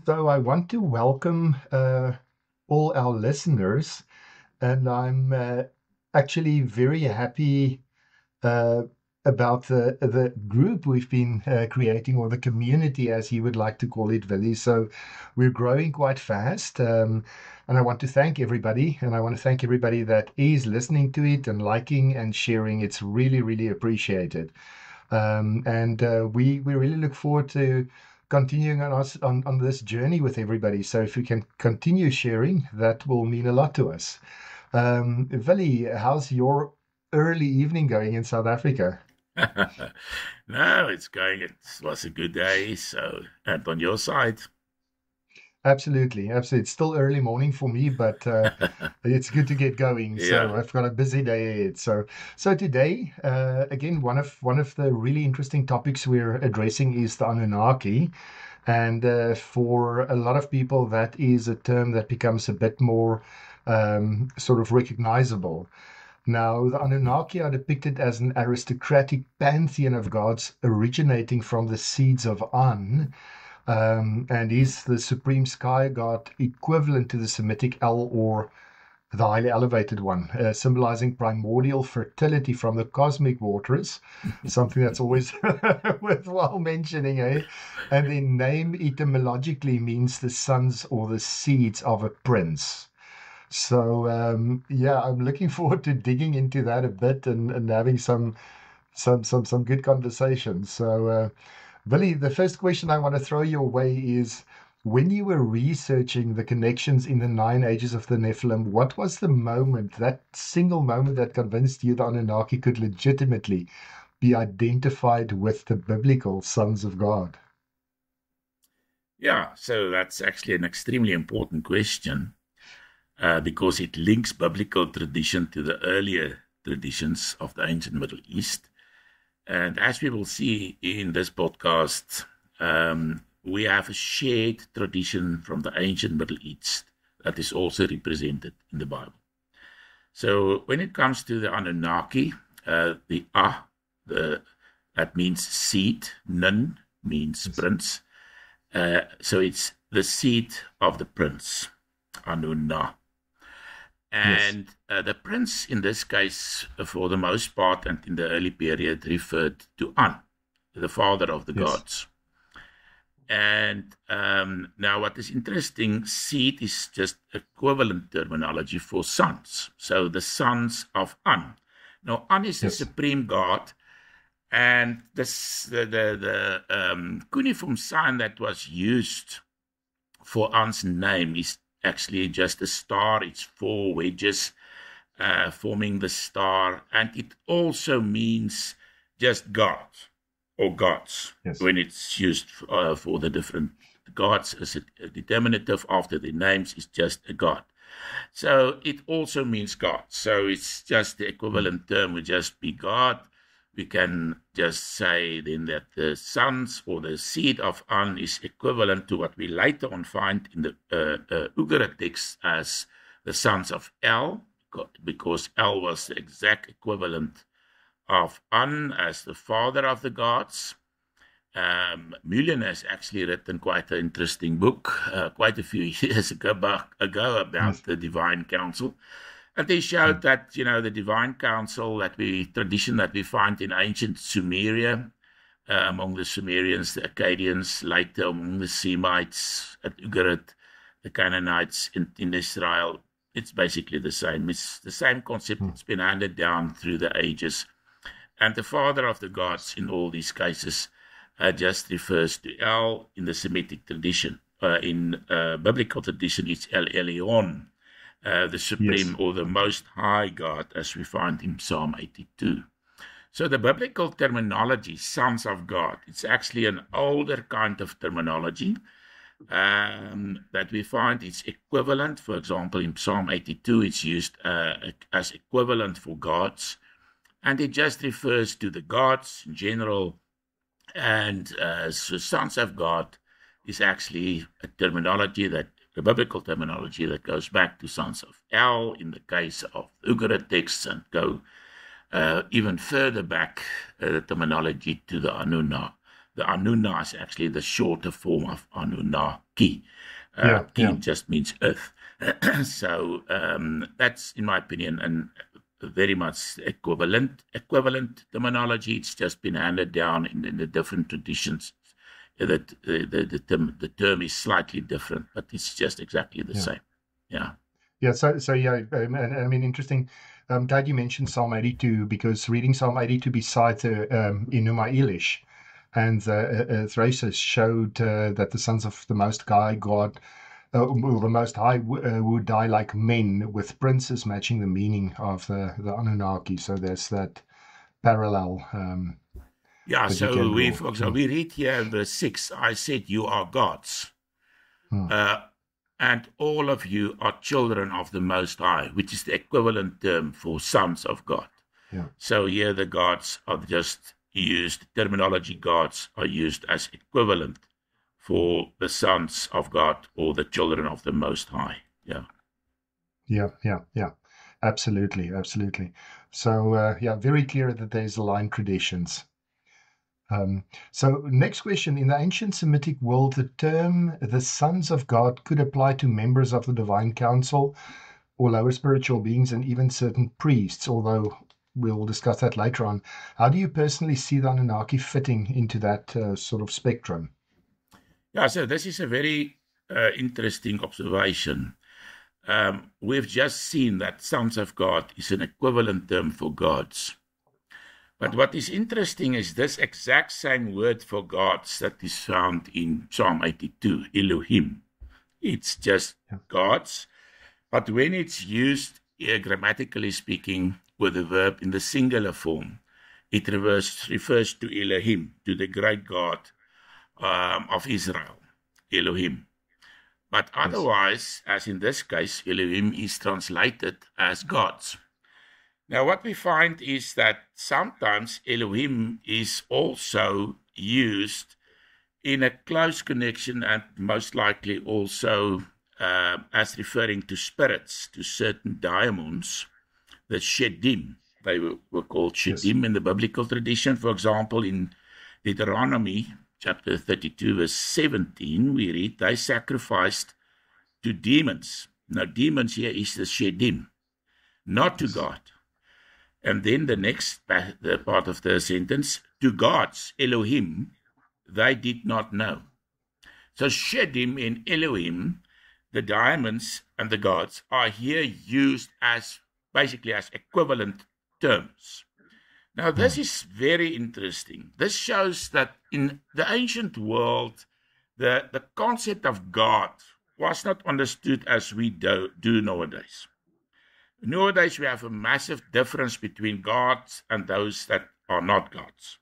So I want to welcome all our listeners, and I'm actually very happy uh, about the group we've been creating, or the community, as you would like to call it, Willie. So we're growing quite fast, and I want to thank everybody, and I want to thank everybody that is listening to it and liking and sharing. It's really, really appreciated. And we really look forward to continuing on this journey with everybody. So if we can continue sharing, that will mean a lot to us. Vili, how's your early evening going in South Africa? No, it's going. It was a good day. So, and on your side, Absolutely, absolutely. It's still early morning for me, but it's good to get going. yeah, So I've got a busy day ahead. So today, again, one of the really interesting topics we're addressing is the Anunnaki. And for a lot of people, that is a term that becomes a bit more sort of recognizable. Now, the Anunnaki are depicted as an aristocratic pantheon of gods originating from the seeds of An, and is the supreme sky god equivalent to the Semitic El, or the highly elevated one, symbolizing primordial fertility from the cosmic waters, something that's always worthwhile mentioning, eh? And the name etymologically means the sons or the seeds of a prince. So yeah, I'm looking forward to digging into that a bit, and having some good conversations. So Billy, the first question I want to throw your way is, when you were researching the connections in the nine ages of the Nephilim, what was the moment, that single moment, that convinced you the Anunnaki could legitimately be identified with the biblical sons of God? yeah. So that's actually an extremely important question because it links biblical tradition to the earlier traditions of the ancient Middle East. And as we will see in this podcast, we have a shared tradition from the ancient Middle East that is also represented in the Bible. So when it comes to the Anunnaki, the the that means seed. Nun means Yes. prince. So it's the seed of the prince, Anunna. Yes. And the prince in this case, for the most part, and in the early period, referred to An, the father of the Yes. gods. And now, what is interesting, seed is just equivalent terminology for sons. So the sons of An. Now, An is the Yes. supreme god, and the cuneiform sign that was used for An's name is actually just a star. It's four wedges forming the star, and it also means just God or gods Yes. when it's used for the different gods as a determinative after the names is just a god. So it also means God. So it's just the Mm. equivalent term would just be God. We can just say then that the sons or the seed of An is equivalent to what we later on find in the Ugarit text as the sons of El, because El was the exact equivalent of An as the father of the gods. Mullen has actually written quite an interesting book quite a few years ago about Yes. the Divine Council. And they Mm. showed that, the Divine Council, tradition that we find in ancient Sumeria, among the Sumerians, the Akkadians, later among the Semites at Ugarit, the Canaanites in Israel, it's basically the same. It's the same concept. Mm. It's been handed down through the ages. And the father of the gods in all these cases just refers to El in the Semitic tradition. In biblical tradition, it's El Elyon, the Yes. supreme or the most high God, as we find in Psalm 82. So the biblical terminology, sons of God, it's actually an older kind of terminology that we find it's equivalent. For example, in Psalm 82, it's used as equivalent for gods, and it just refers to the gods in general. And so sons of God is actually a biblical terminology that goes back to sons of El in the case of Ugarit texts, and go even further back, the terminology to the Anunna The Anuna is actually the shorter form of Anunnaki. Yeah, Ki yeah, just means earth. So that's, in my opinion, very much equivalent terminology. It's just been handed down in the different traditions. That the term is slightly different, but it's just exactly the yeah. same. Yeah. Yeah, so yeah, and I mean, interesting. Glad you mentioned Psalm 82 because reading Psalm 82 beside Enuma Elish and Thraces showed that the sons of the Most High God, well, the Most High would die like men, with princes matching the meaning of the Anunnaki. So there's that parallel Yeah, that you can so draw. for example, we read here in verse 6, I said, you are gods, Mm. and all of you are children of the Most High, which is the equivalent term for sons of God. Yeah, So here the gods are just used, terminology gods are used as equivalent for the sons of God or the children of the Most High. Yeah. yeah. Absolutely, absolutely. So yeah, very clear that there's aligned traditions. So, next question. In the ancient Semitic world, the term the sons of God could apply to members of the divine council or lower spiritual beings and even certain priests, although we'll discuss that later on. How do you personally see the Anunnaki fitting into that sort of spectrum? Yeah, so this is a very interesting observation. We've just seen that sons of God is an equivalent term for gods. But what is interesting is this exact same word for gods that is found in Psalm 82, Elohim. It's just Yeah. gods, but when it's used grammatically speaking with the verb in the singular form, it refers to Elohim, to the great God of Israel, Elohim. But Yes. otherwise, as in this case, Elohim is translated as gods. Now, what we find is that sometimes Elohim is also used in a close connection and most likely also as referring to spirits, to certain daimons, the Shedim. They were called Yes. Shedim in the biblical tradition. For example, in Deuteronomy chapter 32, verse 17, we read, they sacrificed to demons. Now, demons here is the Shedim, not to Yes. God. And then the next the part of the sentence, to gods, Elohim, they did not know. So Shedim and Elohim, the diamonds and the gods, are here used as basically as equivalent terms. Now, this is very interesting. This shows that in the ancient world, the concept of God was not understood as we do nowadays. Nowadays, we have a massive difference between gods and those that are not gods.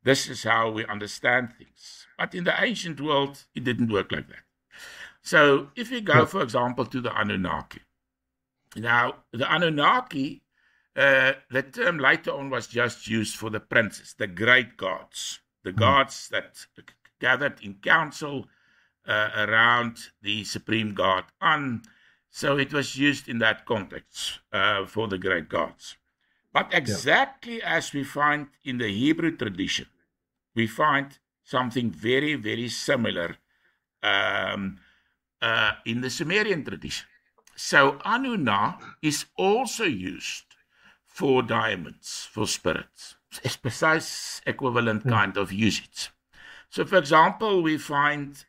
This is how we understand things. But in the ancient world, it didn't work like that. So if we go, Yeah. for example, to the Anunnaki. Now, the Anunnaki, the term later on was just used for the princes, the great gods, the gods that gathered in council around the supreme god An. So it was used in that context for the great gods. But exactly as we find in the Hebrew tradition, we find something very, very similar in the Sumerian tradition. So Anuna is also used for diamonds, for spirits. It's precise equivalent kind of usage. So, for example, we find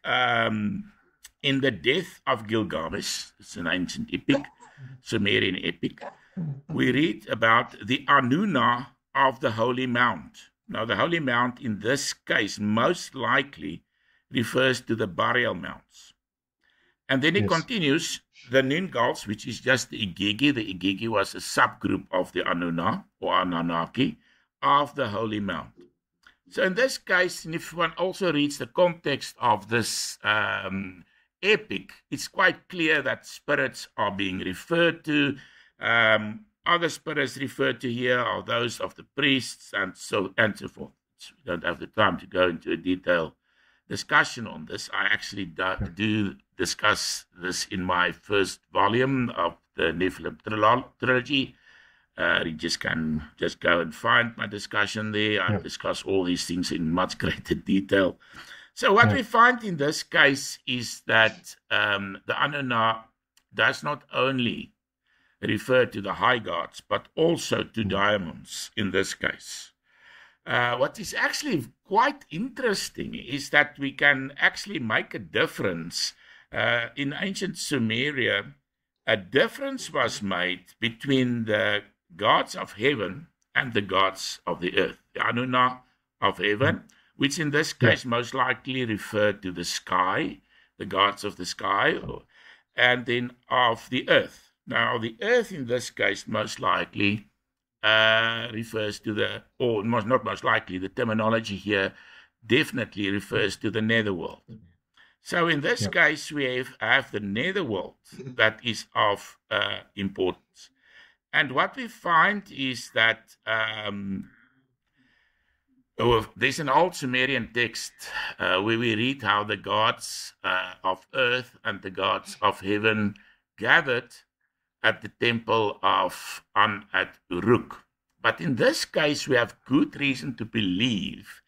in the death of Gilgamesh, it's an ancient epic, Sumerian epic, we read about the Anuna of the Holy Mount. Now, the Holy Mount in this case most likely refers to the burial mounts. And then it continues, the Ningals, which is just the Igigi. The Igigi was a subgroup of the Anuna or Anunnaki of the Holy Mount. So in this case, and if one also reads the context of this epic, it's quite clear that spirits are being referred to. Other spirits referred to here are those of the priests and so forth. We don't have the time to go into a detailed discussion on this. I actually do discuss this in my first volume of the Nephilim trilogy. readers can just go and find my discussion there. I discuss all these things in much greater detail. So what we find in this case is that the Anunnaki does not only refer to the high gods, but also to diamonds in this case. What is actually quite interesting is that we can actually make a difference. In ancient Sumeria, a difference was made between the gods of heaven and the gods of the earth. The Anunnaki of heaven, which in this case most likely referred to the sky, the gods of the sky, and then of the earth. Now, the earth in this case most likely refers to the, or not most likely, the terminology here definitely refers to the netherworld. So in this case, we have the netherworld that is of importance. And what we find is that there's an old Sumerian text where we read how the gods of earth and the gods of heaven gathered at the temple of An at Uruk. But in this case, we have good reason to believe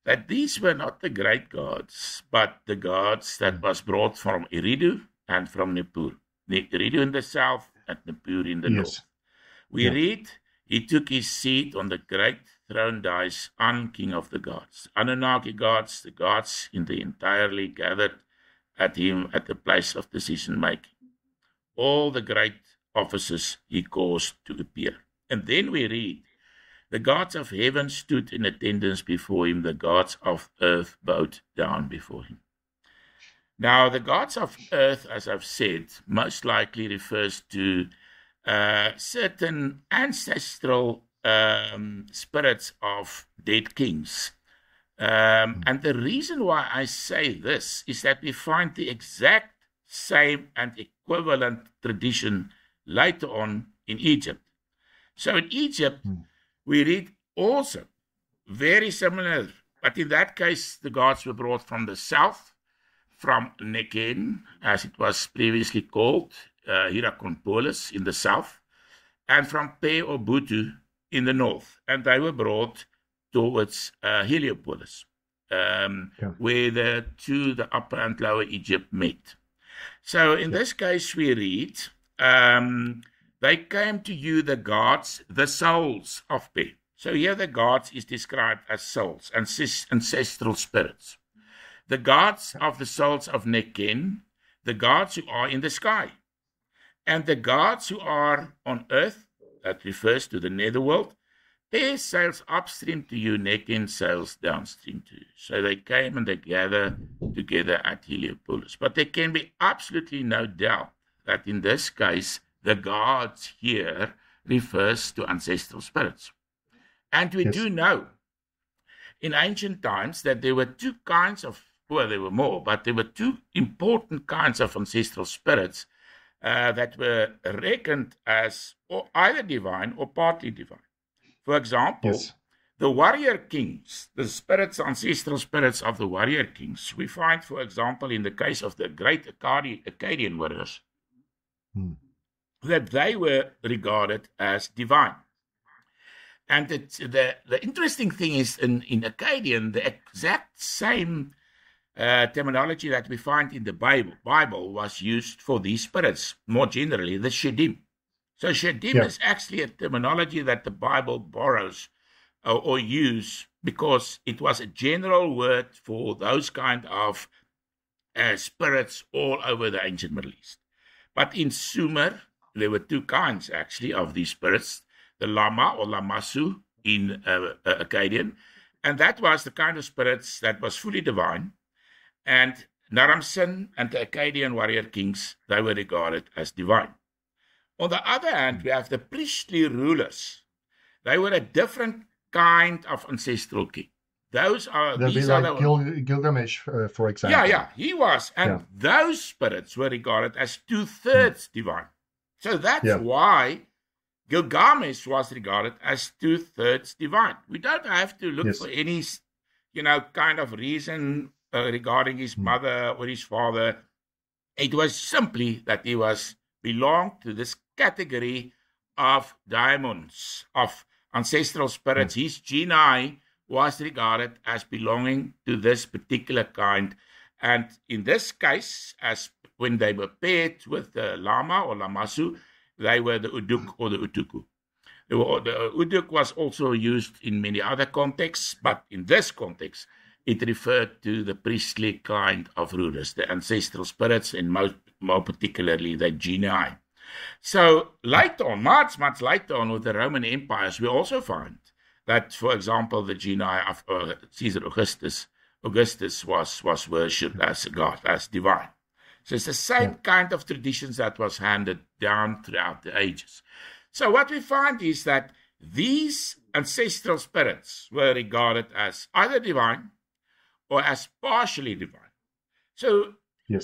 that these were not the great gods, but the gods that was brought from Eridu and from Nippur. Eridu in the south and Nippur in the north. We read, he took his seat on the great throne dais, An, king of the gods. Anunnaki gods, the gods in the entirely gathered at him at the place of decision making. All the great offices he caused to appear. And then we read, the gods of heaven stood in attendance before him, the gods of earth bowed down before him. Now, the gods of earth, as I've said, most likely refers to certain ancestral spirits of dead kings. And the reason why I say this is that we find the exact same and equivalent tradition later on in Egypt. So in Egypt, we read also very similar, but in that case, the gods were brought from the south, from Nekhen, as it was previously called, Hierakonpolis in the south, and from Pe or Butu in the north. And they were brought towards Heliopolis, where the upper and lower Egypt met. So in this case, we read, they came to you, the gods, the souls of Pe. So here the gods is described as souls, ancestral spirits. The gods of the souls of Nekhen, the gods who are in the sky. And the gods who are on earth, that refers to the netherworld, Pe sails upstream to you, Nekhen sails downstream to you. So they came and they gathered together at Heliopolis. But there can be absolutely no doubt that in this case, the gods here refers to ancestral spirits. And we do know in ancient times that there were two kinds of, well, there were more, but there were two important kinds of ancestral spirits that were reckoned as either divine or partly divine. For example, the warrior kings, the spirits, ancestral spirits of the warrior kings, we find, for example, in the case of the great Akkadian warriors, that they were regarded as divine. And the interesting thing is in Akkadian, the exact same terminology that we find in the Bible was used for these spirits, more generally, the Shedim. So Shedim is actually a terminology that the Bible borrows or use because it was a general word for those kind of spirits all over the ancient Middle East. But in Sumer, there were two kinds, actually, of these spirits, the Lama or Lamassu in Akkadian, and that was the kind of spirits that was fully divine, and Naram-Sin and the Akkadian warrior kings, they were regarded as divine. On the other hand, we have the priestly rulers. They were a different kind of ancestral king. These are Gilgamesh, for example. Yeah, he was. And those spirits were regarded as 2/3 divine. So that's why Gilgamesh was regarded as 2/3 divine. We don't have to look for any, kind of reason regarding his mother or his father. It was simply that he belonged to this category of daimons, of ancestral spirits, his genii was regarded as belonging to this particular kind. And in this case, as when they were paired with the lama or lamasu, they were the uduk or the utuku. The uduk was also used in many other contexts, but in this context, it referred to the priestly kind of rulers, the ancestral spirits, and more particularly the genii. So later on, much later on with the Roman empires, we also find that, for example, the genii of Caesar Augustus was worshipped as a god, as divine. So it's the same kind of traditions that was handed down throughout the ages. So what we find is that these ancestral spirits were regarded as either divine or as partially divine. So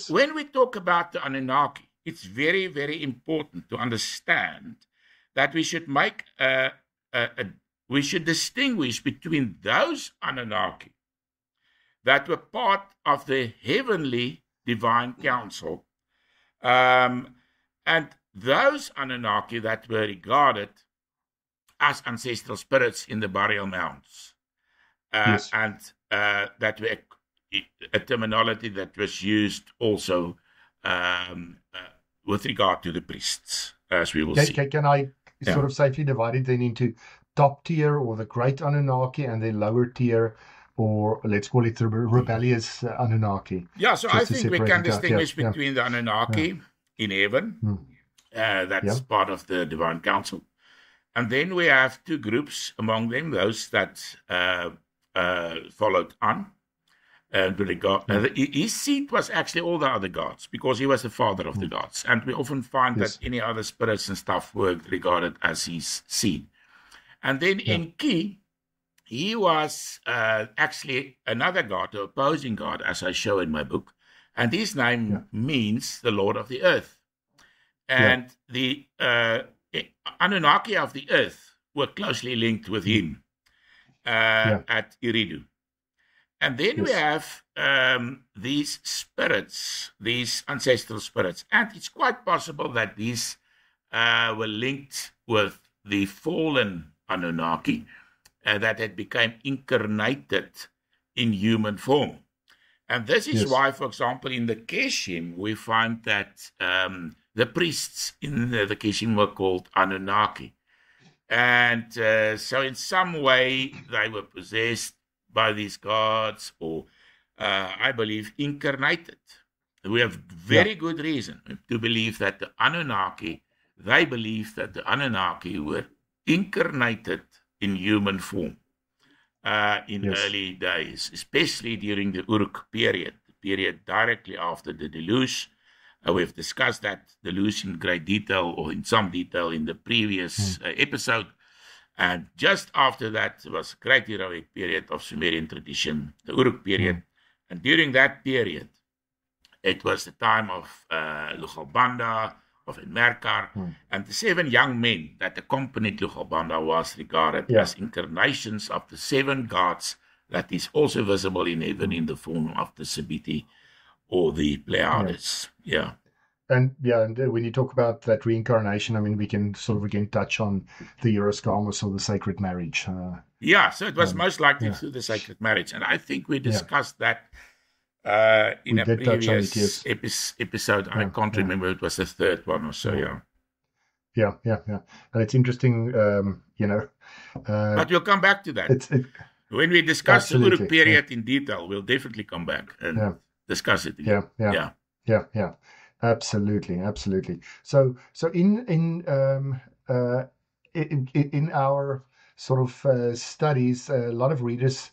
when we talk about the Anunnaki, it's very, very important to understand that we should make we should distinguish between those Anunnaki that were part of the heavenly divine council, and those Anunnaki that were regarded as ancestral spirits in the burial mounds, and that were a terminology that was used also with regard to the priests, as we will see. Can I sort of safely divide it then into top tier or the great Anunnaki and then lower tier, or let's call it the rebellious Anunnaki? Yeah, so I think we can distinguish between the Anunnaki in heaven, that's part of the divine council. And then we have two groups among them, those that followed An. His seed was actually all the other gods, because he was the father of the gods. And we often find that any other spirits and stuff were regarded as his seed. And then Enki, he was actually another god, the opposing god, as I show in my book. And his name means the Lord of the Earth. And the Anunnaki of the Earth were closely linked with him at Eridu. And then we have these spirits, these ancestral spirits. And it's quite possible that these were linked with the fallen Anunnaki that had become incarnated in human form. And this is why, for example, in the Keshim, we find that the priests in the Keshim were called Anunnaki. And so in some way, they were possessed by these gods, or I believe incarnated. We have very good reason to believe that the Anunnaki, they believe that the Anunnaki were incarnated in human form in early days, especially during the Uruk period, the period directly after the deluge. We've discussed that deluge in great detail, or in some detail, in the previous episode. And just after that was a great heroic period of Sumerian tradition, the Uruk period. And during that period, it was the time of Lugalbanda, of Enmerkar, and the 7 young men that accompanied Lugalbanda was regarded as incarnations of the 7 gods that is also visible in heaven in the form of the Sabiti or the Pleiades. And when you talk about that reincarnation, I mean, we can sort of again touch on the Euroscamus or the sacred marriage. So it was most likely through the sacred marriage. And I think we discussed that in a previous episode. I can't remember, it was the 3rd one or so, Yeah. And it's interesting, but we'll come back to that. When we discuss the Uruk period in detail, we'll definitely come back and discuss it again. Yeah. Absolutely. So in our sort of studies, a lot of readers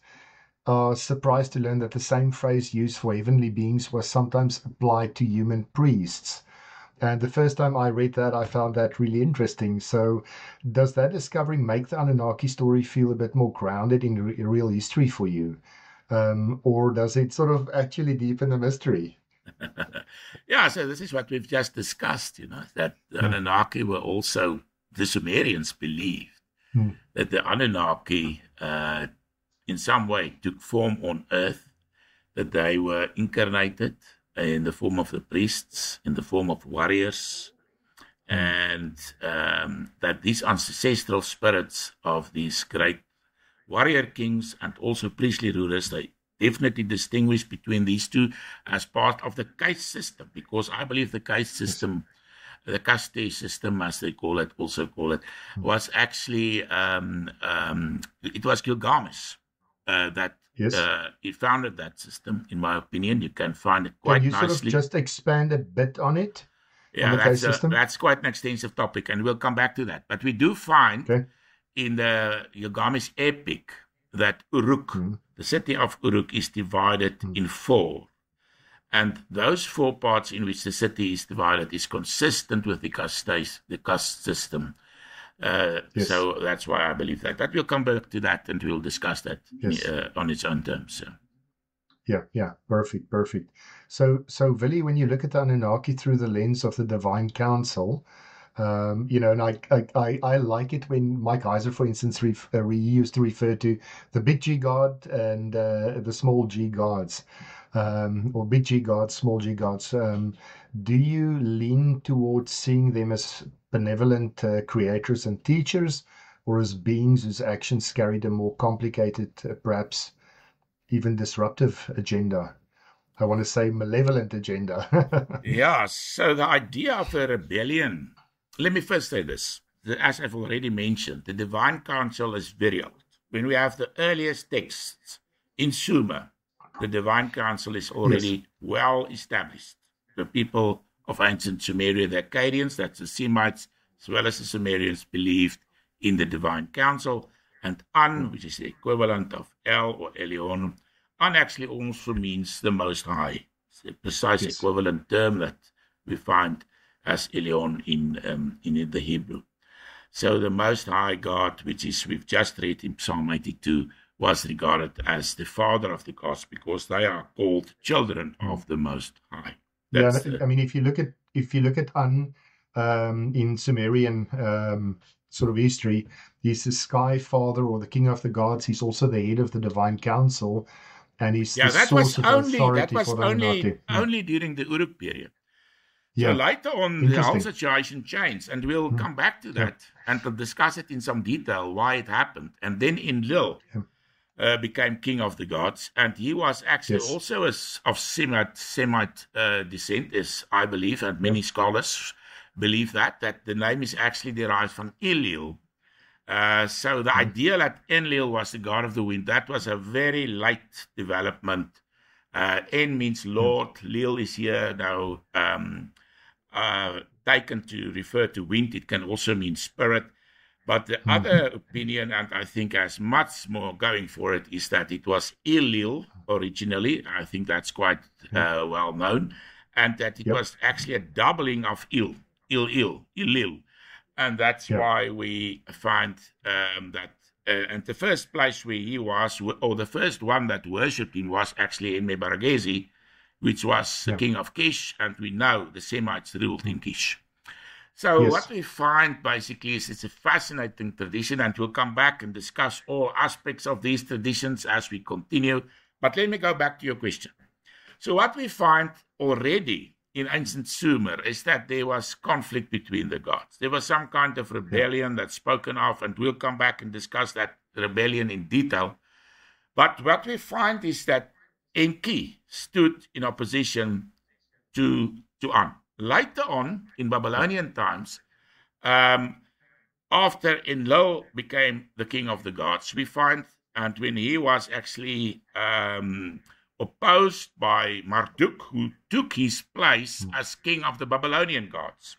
are surprised to learn that the same phrase used for heavenly beings was sometimes applied to human priests. And the first time I read that, I found that really interesting. So does that discovery make the Anunnaki story feel a bit more grounded in real history for you? Or does it sort of actually deepen the mystery? So this is what we've just discussed, that the Anunnaki were also, the Sumerians believed that the Anunnaki in some way took form on earth, that they were incarnated in the form of the priests, in the form of warriors, and that these ancestral spirits of these great warrior kings and also priestly rulers, they definitely distinguish between these two as part of the caste system, because I believe the caste system, the caste system, as they call it, was actually, it was Gilgamesh that he founded that system, in my opinion. You can find it quite nicely. Can you sort of just expand a bit on it? Yeah, that's quite an extensive topic, and we'll come back to that. But we do find in the Gilgamesh epic that Uruk, the city of Uruk, is divided in 4. And those 4 parts in which the city is divided is consistent with the caste system. So that's why I believe that. But we'll come back to that, and we'll discuss that on its own terms. So. Yeah, perfect. So Willie, when you look at the Anunnaki through the lens of the Divine Council, and I like it when Mike Heiser, for instance, he used to refer to the big G God and the small G gods, or big G gods, small G gods. Do you lean towards seeing them as benevolent creators and teachers, or as beings whose actions carried a more complicated, perhaps even disruptive agenda? I want to say malevolent agenda. Yeah, so the idea of a rebellion, let me first say this. As I've already mentioned, the Divine Council is very old. When we have the earliest texts in Sumer, the Divine Council is already well established. The people of ancient Sumeria, the Akkadians, that's the Semites, as well as the Sumerians, believed in the Divine Council. And An, which is the equivalent of El or Elyon, An actually also means the Most High. It's the precise equivalent term that we find as Elyon in the Hebrew. So the Most High God, which is we've just read in Psalm 82, was regarded as the father of the gods because they are called children of the Most High. I mean, if you look at An in Sumerian sort of history, he's the sky father or the king of the gods. He's also the head of the Divine Council, and he's the source of authority for the Anunnaki. Only during the Uruk period. So later on, the whole situation changed, and we'll come back to that and to discuss it in some detail, why it happened. And then Enlil became king of the gods, and he was actually also of Semite descent, as I believe, and many scholars believe that the name is actually derived from Enlil. So the idea that Enlil was the god of the wind, that was a very late development. En means Lord, Lil is here now taken to refer to wind. It can also mean spirit. But the other opinion, and I think has much more going for it, is that it was Enlil originally. I think that's quite well known. And that it was actually a doubling of Enlil. And that's why we find that and the first place where he was, or the first one that worshipped him, was actually in Mebaragesi, which was the king of Kish, and we know the Semites ruled in Kish. So what we find basically is it's a fascinating tradition, and we'll come back and discuss all aspects of these traditions as we continue. But let me go back to your question. So what we find already in ancient Sumer is that there was conflict between the gods. There was some kind of rebellion that's spoken of, and we'll come back and discuss that rebellion in detail. But what we find is that Enki stood in opposition to An. Later on, in Babylonian times, after Enlil became the king of the gods, we find, and when he was actually opposed by Marduk, who took his place as king of the Babylonian gods.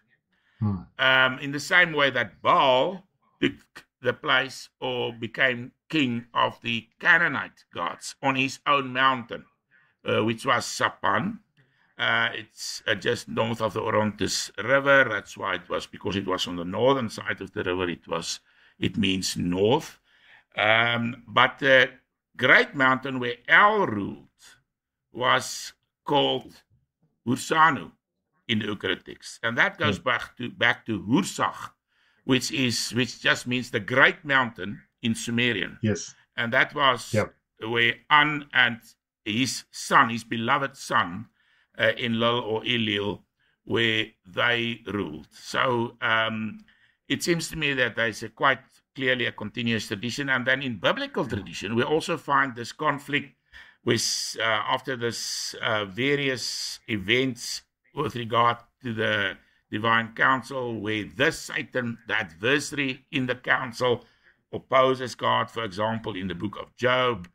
In the same way that Baal took the place or became king of the Canaanite gods on his own mountain, which was Sapan. It's just north of the Orontes River. That's why it was, because it was on the northern side of the river, it means north. But the great mountain where El ruled was called Hursanu in the Ukrit text. And that goes back to Hursag, which just means the great mountain in Sumerian. Yes. And that was where An and his son, his beloved son, Enlil or Enlil, where they ruled. So it seems to me that there's quite clearly a continuous tradition. And then in biblical tradition, we also find this conflict with after this various events with regard to the divine council, where this Satan, the adversary in the council, opposes God, for example, in the book of Job.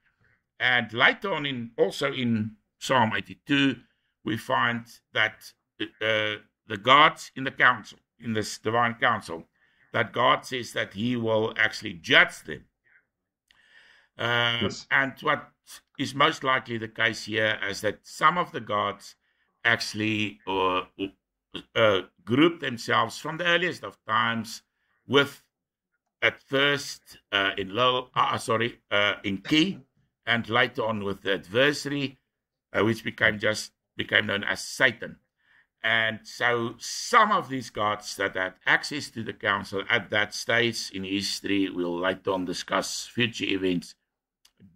And later on, also in Psalm 82, we find that the gods in the council, in this divine council, that God says that he will actually judge them. Yes. And what is most likely the case here is that some of the gods actually group themselves from the earliest of times with, at first, in Ki, and later on with the adversary, which became known as Satan. And so some of these gods that had access to the council at that stage in history, we'll later on discuss future events,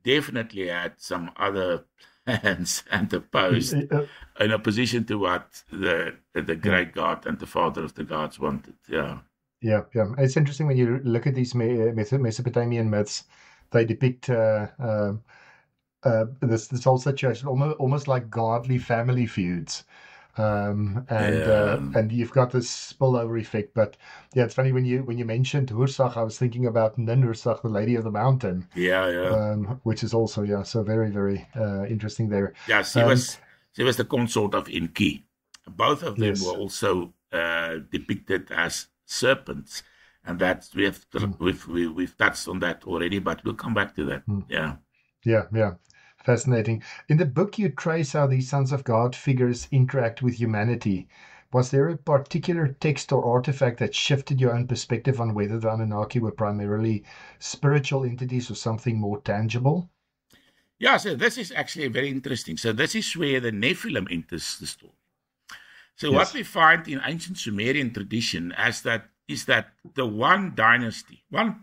definitely had some other plans and opposed in opposition to what the great God and the father of the gods wanted. Yeah. Yeah. It's interesting when you look at these Mesopotamian myths, they depict this whole situation almost like godly family feuds. And you've got this spillover effect. But yeah, it's funny when you mentioned Hursag, I was thinking about Ninhursag, the Lady of the Mountain. Which is also so very, very interesting there. Yeah, she was the consort of Enki. Both of them were also depicted as serpents, and that's we've touched on that already, but we'll come back to that. Yeah. Fascinating. In the book, you trace how these sons of God figures interact with humanity. Was there a particular text or artifact that shifted your own perspective on whether the Anunnaki were primarily spiritual entities or something more tangible? Yeah, so this is actually very interesting. So this is where the Nephilim enters the story. So what we find in ancient Sumerian tradition is that the one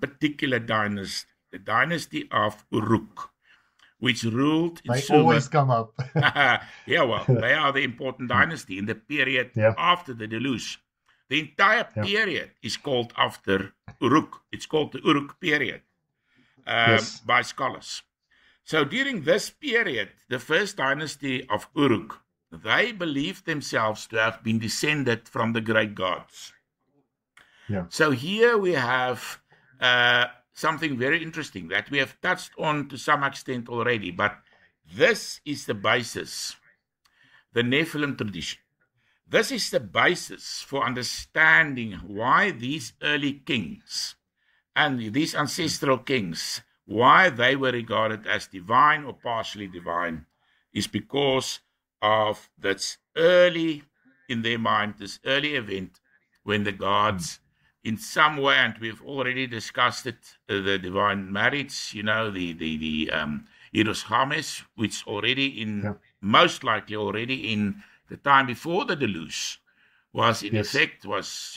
particular dynasty, the dynasty of Uruk, which ruled in Sumer. They always come up. They are the important dynasty in the period after the deluge. The entire period is called after Uruk. It's called the Uruk period by scholars. So during this period, the first dynasty of Uruk, they believed themselves to have been descended from the great gods. So here we have something very interesting that we have touched on to some extent already, but this is the basis, the Nephilim tradition. This is the basis for understanding why these early kings and these ancestral kings, why they were regarded as divine or partially divine, is because of this early, in their mind, this early event when the gods, in some way, and we've already discussed it, the divine marriage, the Eros Hermes, which already most likely already in the time before the deluge, was in effect, was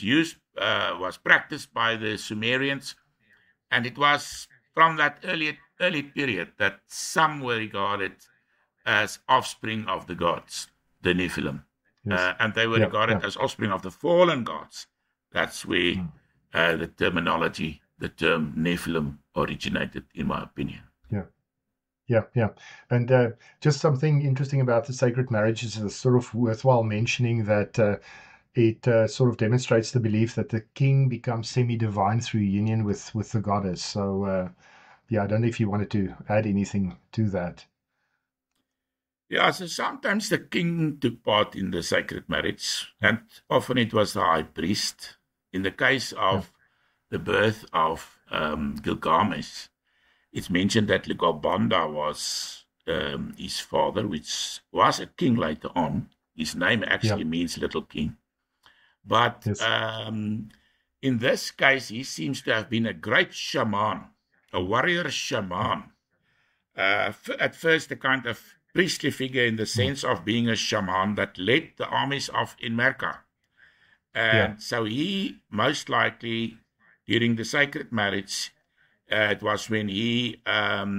practiced by the Sumerians, and it was from that early period that some were regarded as offspring of the gods, the Nephilim, and they were regarded as offspring of the fallen gods. That's where the terminology, the term Nephilim, originated, in my opinion. Yeah. And just something interesting about the sacred marriage is sort of worthwhile mentioning that it sort of demonstrates the belief that the king becomes semi-divine through union with the goddess. So, I don't know if you wanted to add anything to that. Yeah, so sometimes the king took part in the sacred marriage, and often it was the high priest. In the case of the birth of Gilgamesh, it's mentioned that Lugabanda was his father, which was a king later on. His name actually means little king. But in this case, he seems to have been a great shaman, a warrior shaman. At first, a kind of priestly figure in the sense of being a shaman that led the armies of Enmerkar. And so he, most likely, during the sacred marriage, it was when he had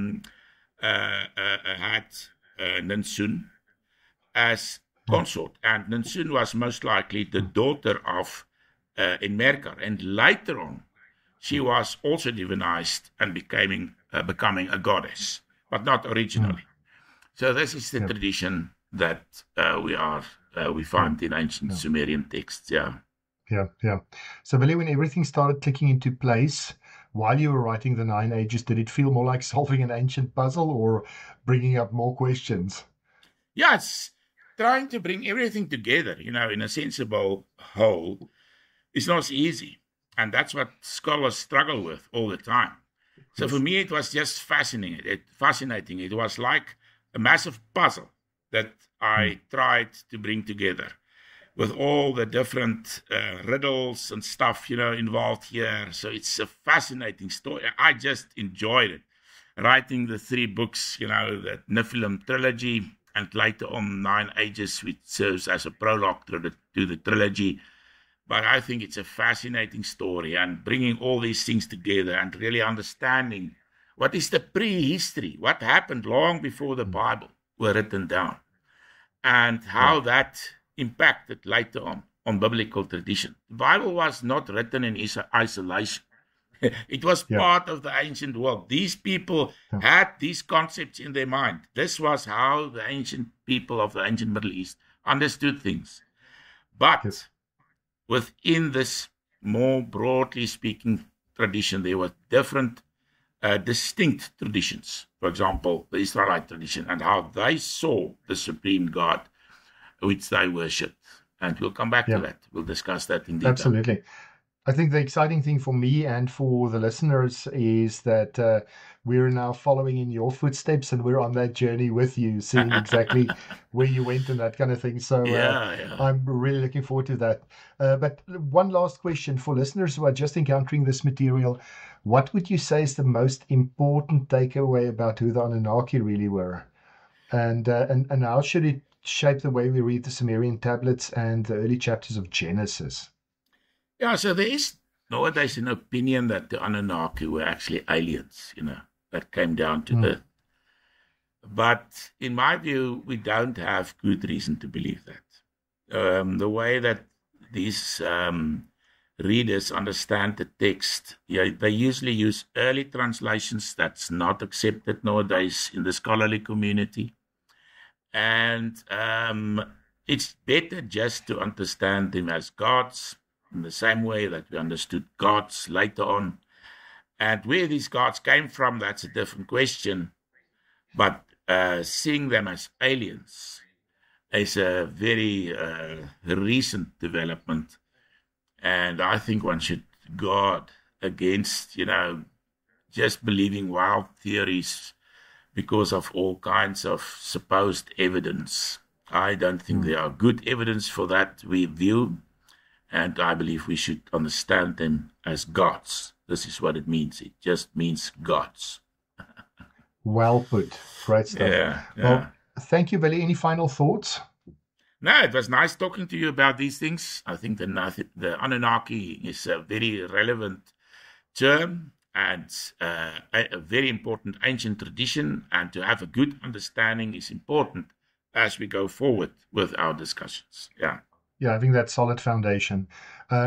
Ninsun as consort. And Ninsun was most likely the daughter of Enmerkar. And later on, she was also divinized and becoming a goddess, but not originally. So this is the tradition that we find in ancient Sumerian texts. Yeah. So, Billy, when everything started clicking into place while you were writing the Nine Ages, did it feel more like solving an ancient puzzle or bringing up more questions? Yeah, it's trying to bring everything together, in a sensible whole. It's not easy. And that's what scholars struggle with all the time. So for me, it was just fascinating. It was like a massive puzzle that I tried to bring together with all the different riddles and stuff, involved here. So it's a fascinating story. I just enjoyed it. Writing the 3 books, the Nephilim trilogy, and later on 9 Ages, which serves as a prologue to the trilogy. But I think it's a fascinating story, and bringing all these things together and really understanding what is the prehistory, what happened long before the Bible were written down, and how that impacted later on biblical tradition. The Bible was not written in isolation. It was part of the ancient world. These people had these concepts in their mind. This was how the ancient people of the ancient Middle East understood things. But within this more broadly speaking tradition, there were different distinct traditions. For example, the Israelite tradition and how they saw the supreme God which they worshipped. And we'll come back to that. We'll discuss that in detail. Absolutely. I think the exciting thing for me and for the listeners is that we're now following in your footsteps, and we're on that journey with you, seeing exactly where you went and that kind of thing. So I'm really looking forward to that. But one last question for listeners who are just encountering this material. What would you say is the most important takeaway about who the Anunnaki really were? And how should it shape the way we read the Sumerian tablets and the early chapters of Genesis? Yeah, so there is nowadays an opinion that the Anunnaki were actually aliens, that came down to Earth. But in my view, we don't have good reason to believe that. The way that these readers understand the text, they usually use early translations that's not accepted nowadays in the scholarly community. And it's better just to understand them as gods, in the same way that we understood gods later on. And where these gods came from, that's a different question. But seeing them as aliens is a very recent development. And I think one should guard against, just believing wild theories because of all kinds of supposed evidence. I don't think there are good evidence for that view. And I believe we should understand them as gods. This is what it means. It just means gods. Well put. Great stuff. Yeah. Well, thank you, Billy. Any final thoughts? No, it was nice talking to you about these things. I think the Anunnaki is a very relevant term and a very important ancient tradition. And to have a good understanding is important as we go forward with our discussions. Yeah, I think that's solid foundation.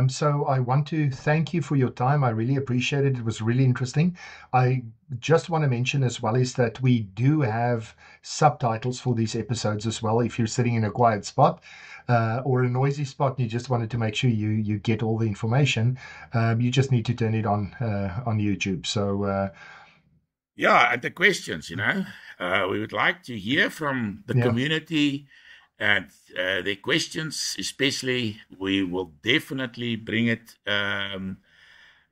So I want to thank you for your time. I really appreciate it. It was really interesting. I just want to mention as well is that we do have subtitles for these episodes as well. If you're sitting in a quiet spot or a noisy spot and you just wanted to make sure you get all the information, you just need to turn it on YouTube. So and the questions, we would like to hear from the community. And their questions, especially, we will definitely bring it to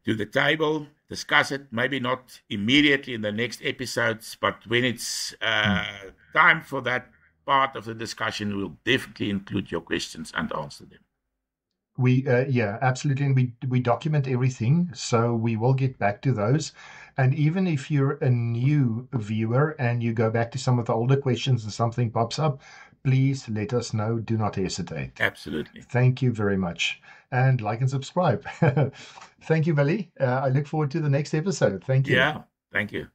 the table, discuss it, maybe not immediately in the next episodes, but when it's time for that part of the discussion, we'll definitely include your questions and answer them. We absolutely, and we document everything, so we will get back to those. And even if you're a new viewer and you go back to some of the older questions and something pops up, please let us know. Do not hesitate. Absolutely. Thank you very much. And like and subscribe. Thank you, Billy. I look forward to the next episode. Thank you. Yeah, thank you.